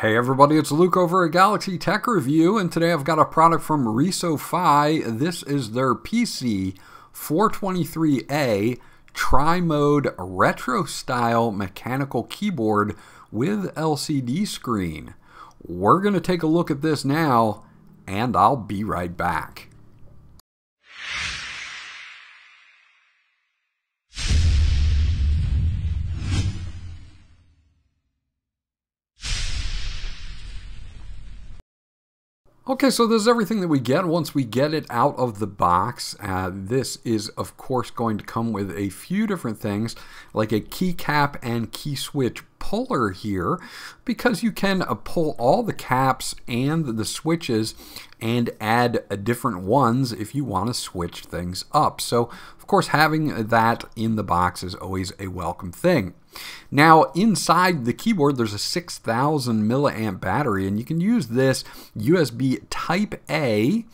Hey everybody, it's Luke over at Galaxy Tech Review, and today I've got a product from RisoPhy. This is their PC 423A tri-mode retro style mechanical keyboard with LCD screen. We're going to take a look at this now, and I'll be right back. Okay, so this is everything that we get once we get it out of the box. This is, of course, going to come with a few different things, like a keycap and key switch puller here, because you can pull all the caps and the switches and add different ones if you want to switch things up. So, of course, having that in the box is always a welcome thing. Now, inside the keyboard, there's a 6,000 milliamp battery, and you can use this USB Type A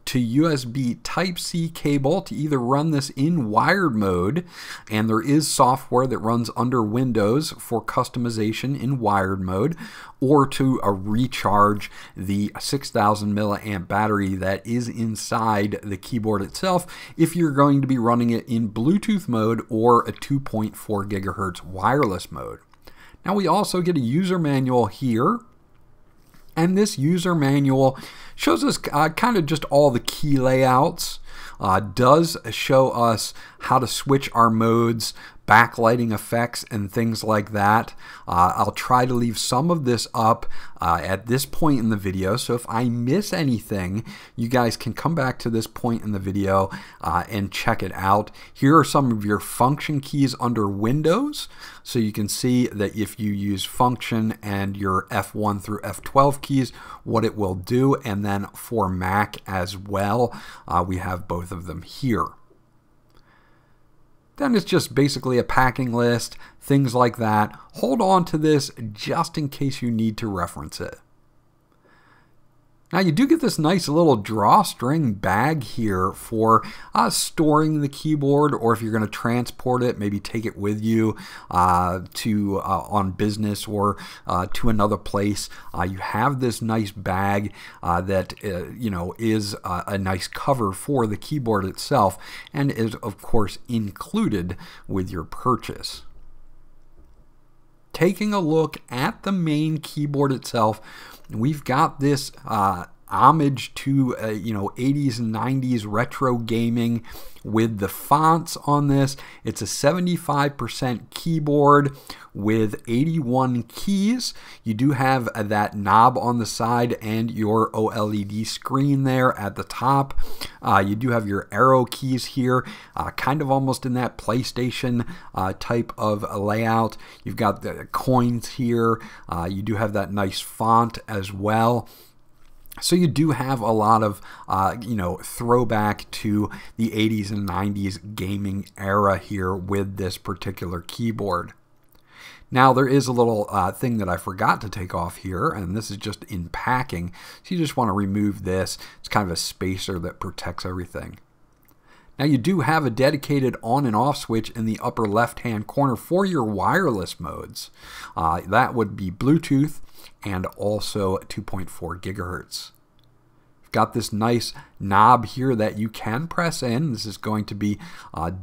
to USB Type-C cable to either run this in wired mode, and there is software that runs under Windows for customization in wired mode, or to recharge the 6,000 milliamp battery that is inside the keyboard itself if you're going to be running it in Bluetooth mode or a 2.4 gigahertz wireless mode. Now we also get a user manual here. And this user manual shows us kind of just all the key layouts, does show us how to switch our modes, backlighting effects, and things like that. I'll try to leave some of this up at this point in the video, so if I miss anything, you guys can come back to this point in the video and check it out. Here are some of your function keys under Windows, so you can see that if you use function and your F1 through F12 keys, what it will do, and then for Mac as well, we have both of them here. Then it's just basically a packing list, things like that. Hold on to this just in case you need to reference it. Now you do get this nice little drawstring bag here for storing the keyboard, or if you're going to transport it, maybe take it with you to on business or to another place. You have this nice bag that is a nice cover for the keyboard itself, and is of course included with your purchase. Taking a look at the main keyboard itself, we've got this homage to 80s and 90s retro gaming with the fonts on this. It's a 75% keyboard with 81 keys. You do have that knob on the side and your OLED screen there at the top. You do have your arrow keys here, kind of almost in that PlayStation type of layout. You've got the coins here. You do have that nice font as well. So you do have a lot of, throwback to the 80s and 90s gaming era here with this particular keyboard. Now there is a little thing that I forgot to take off here, and this is just in packing. So you just want to remove this. It's kind of a spacer that protects everything. Now you do have a dedicated on and off switch in the upper left hand corner for your wireless modes. That would be Bluetooth and also 2.4 gigahertz. You've got this nice knob here that you can press in. This is going to be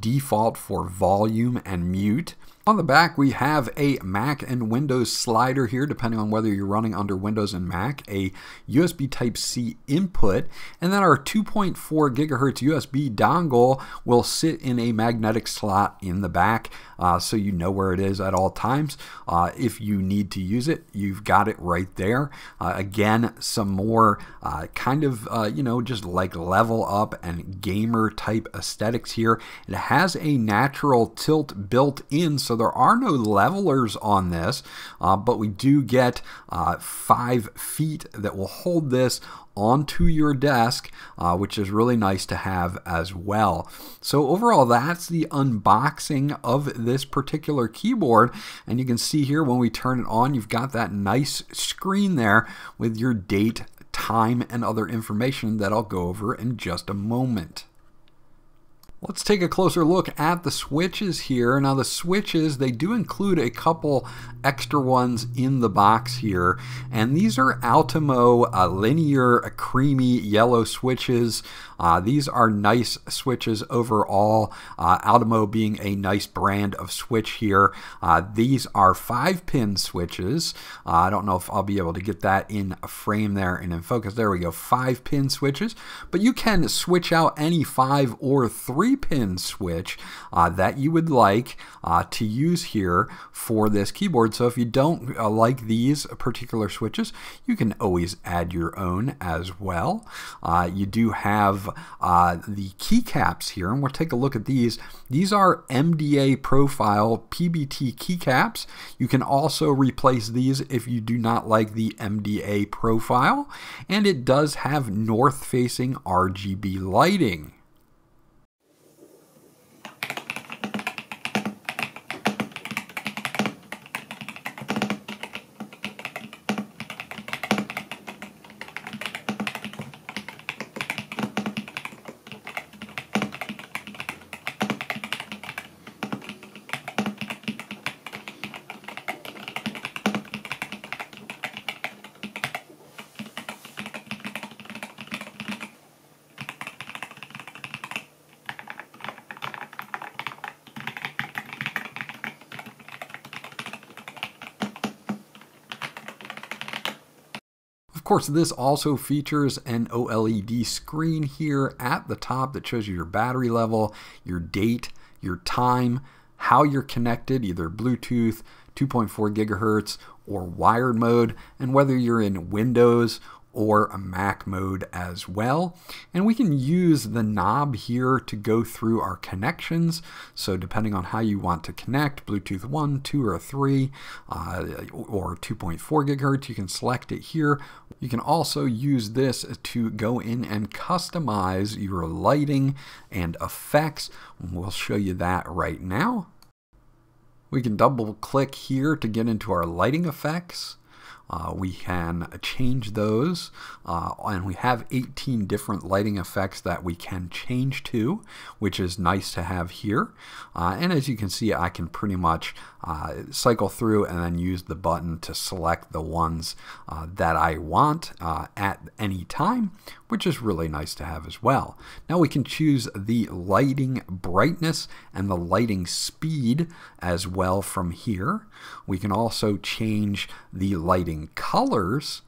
default for volume and mute. On the back, we have a Mac and Windows slider here, depending on whether you're running under Windows and Mac, a USB Type-C input, and then our 2.4 gigahertz USB dongle will sit in a magnetic slot in the back, so you know where it is at all times. If you need to use it, you've got it right there. Again, some more kind of, just like level up and gamer type aesthetics here. It has a natural tilt built in, so there are no levelers on this, but we do get 5 feet that will hold this onto your desk, which is really nice to have as well. So overall, that's the unboxing of this particular keyboard, and you can see here when we turn it on, you've got that nice screen there with your date, time, and other information that I'll go over in just a moment. Let's take a closer look at the switches here. Now the switches, they do include a couple extra ones in the box here, and these are Ultimo linear creamy yellow switches. These are nice switches overall, Ultimo being a nice brand of switch here. These are 5-pin switches. I don't know if I'll be able to get that in a frame there and in focus. There we go, 5-pin switches, but you can switch out any 5 or 3-pin switch that you would like to use here for this keyboard. So if you don't like these particular switches, you can always add your own as well. You do have the keycaps here, and we'll take a look at these. These are MDA profile PBT keycaps. You can also replace these if you do not like the MDA profile, and it does have north-facing RGB lighting. Of course, this also features an OLED screen here at the top that shows you your battery level, your date, your time, how you're connected, either Bluetooth, 2.4 gigahertz, or wired mode, and whether you're in Windows or a Mac mode as well. And we can use the knob here to go through our connections. So depending on how you want to connect, Bluetooth 1, 2, or 3, or 2.4 gigahertz, you can select it here. You can also use this to go in and customize your lighting and effects. We'll show you that right now. We can double click here to get into our lighting effects. We can change those, and we have 18 different lighting effects that we can change to, which is nice to have here. And as you can see, I can pretty much cycle through and then use the button to select the ones that I want at any time, which is really nice to have as well. Now we can choose the lighting brightness and the lighting speed as well from here. We can also change the lighting colors,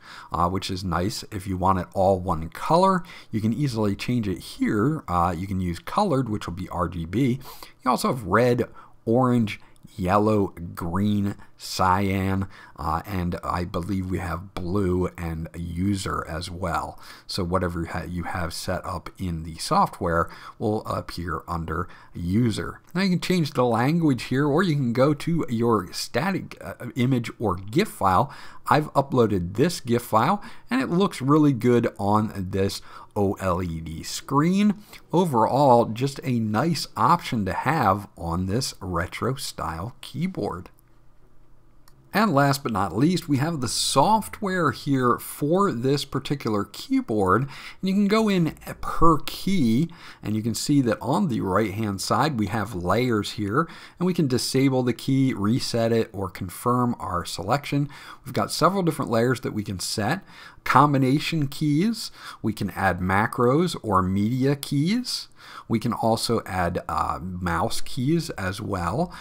which is nice. If you want it all one color, you can easily change it here. You can use colored, which will be RGB. You also have red, orange, yellow, green, cyan, and I believe we have blue and user as well. So whatever you have set up in the software will appear under user. Now you can change the language here, or you can go to your static image or GIF file. I've uploaded this GIF file, and it looks really good on this OLED screen. Overall, just a nice option to have on this retro style keyboard. And last but not least, we have the software here for this particular keyboard. And you can go in per key, and you can see that on the right hand side we have layers here, and we can disable the key, reset it, or confirm our selection. We've got several different layers that we can set. Combination keys, we can add macros or media keys. We can also add mouse keys as well.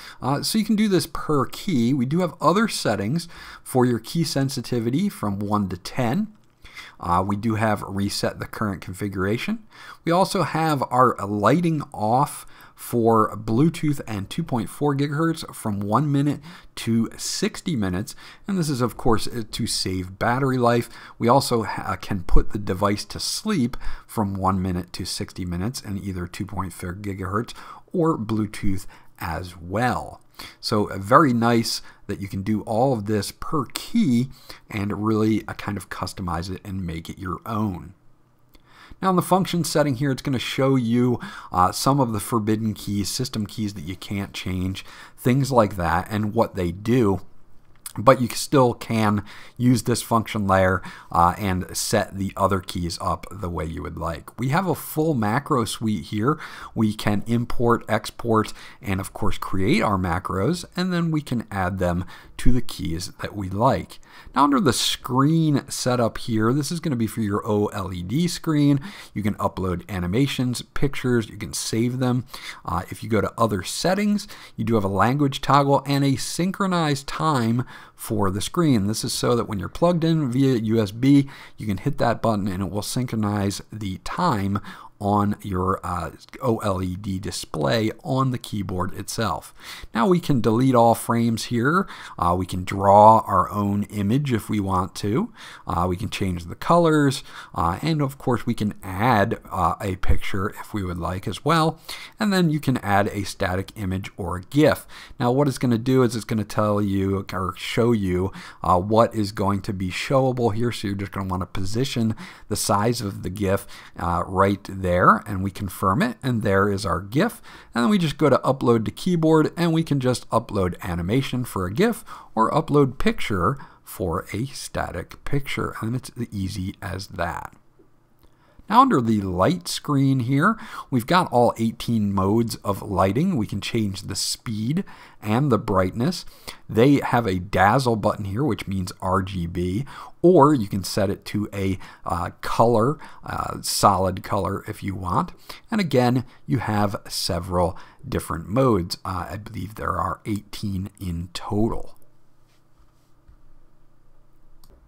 So you can do this per key. We do have other settings for your key sensitivity from 1 to 10. We do have reset the current configuration. We also have our lighting off for Bluetooth and 2.4 gigahertz from 1 minute to 60 minutes. And this is, of course, to save battery life. We also can put the device to sleep from 1 minute to 60 minutes and either 2.4 gigahertz or Bluetooth as well. So very nice that you can do all of this per key and really kind of customize it and make it your own. Now in the function setting here, it's going to show you some of the forbidden keys, system keys that you can't change, things like that, and what they do. but you still can use this function layer and set the other keys up the way you would like. We have a full macro suite here. We can import, export, and of course create our macros, and then we can add them to the keys that we like. Now under the screen setup here, this is going to be for your OLED screen. You can upload animations, pictures, you can save them. If you go to other settings, you do have a language toggle and a synchronized time for the screen. This is so that when you're plugged in via USB, you can hit that button and it will synchronize the time on your OLED display on the keyboard itself. Now we can delete all frames here. We can draw our own image if we want to. We can change the colors, and of course we can add a picture if we would like as well. And then you can add a static image or a GIF. Now what it's going to do is it's going to tell you or show you what is going to be showable here. So you're just going to want to position the size of the GIF right there, and we confirm it, and there is our GIF. And then we just go to upload to keyboard, and we can just upload animation for a GIF or upload picture for a static picture, and it's as easy as that. Now under the light screen here, we've got all 18 modes of lighting. We can change the speed and the brightness. They have a dazzle button here, which means RGB, or you can set it to a color, solid color if you want. And again, you have several different modes. I believe there are 18 in total.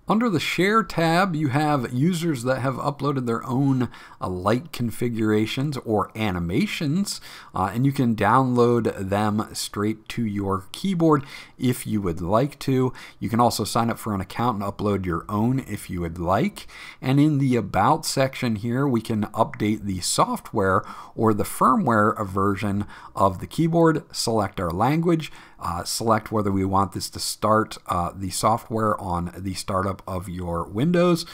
Under the Share tab, you have users that have uploaded their own light configurations or animations, and you can download them straight to your keyboard if you would like to. You can also sign up for an account and upload your own if you would like. And in the About section here, we can update the software or the firmware version of the keyboard, select our language, select whether we want this to start the software on the startup of your Windows,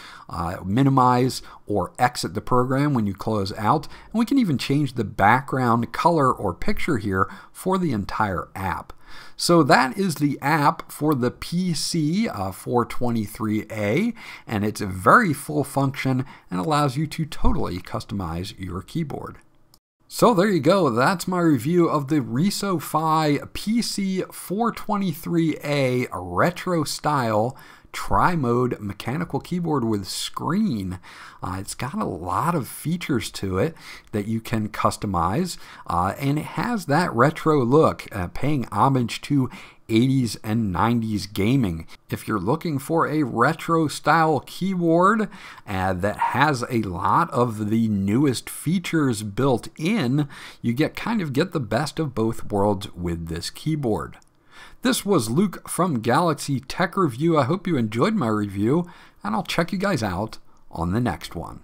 minimize or exit the program when you close out, and we can even change the background color or picture here for the entire app. So that is the app for the PC 423A, and it's a very full function and allows you to totally customize your keyboard. So there you go, that's my review of the RisoPhy PC 423A retro style tri-mode mechanical keyboard with screen. It's got a lot of features to it that you can customize, and it has that retro look, paying homage to 80s and 90s gaming. If you're looking for a retro style keyboard that has a lot of the newest features built in, you kind of get the best of both worlds with this keyboard. This was Luke from Galaxy Tech Review. I hope you enjoyed my review, and I'll check you guys out on the next one.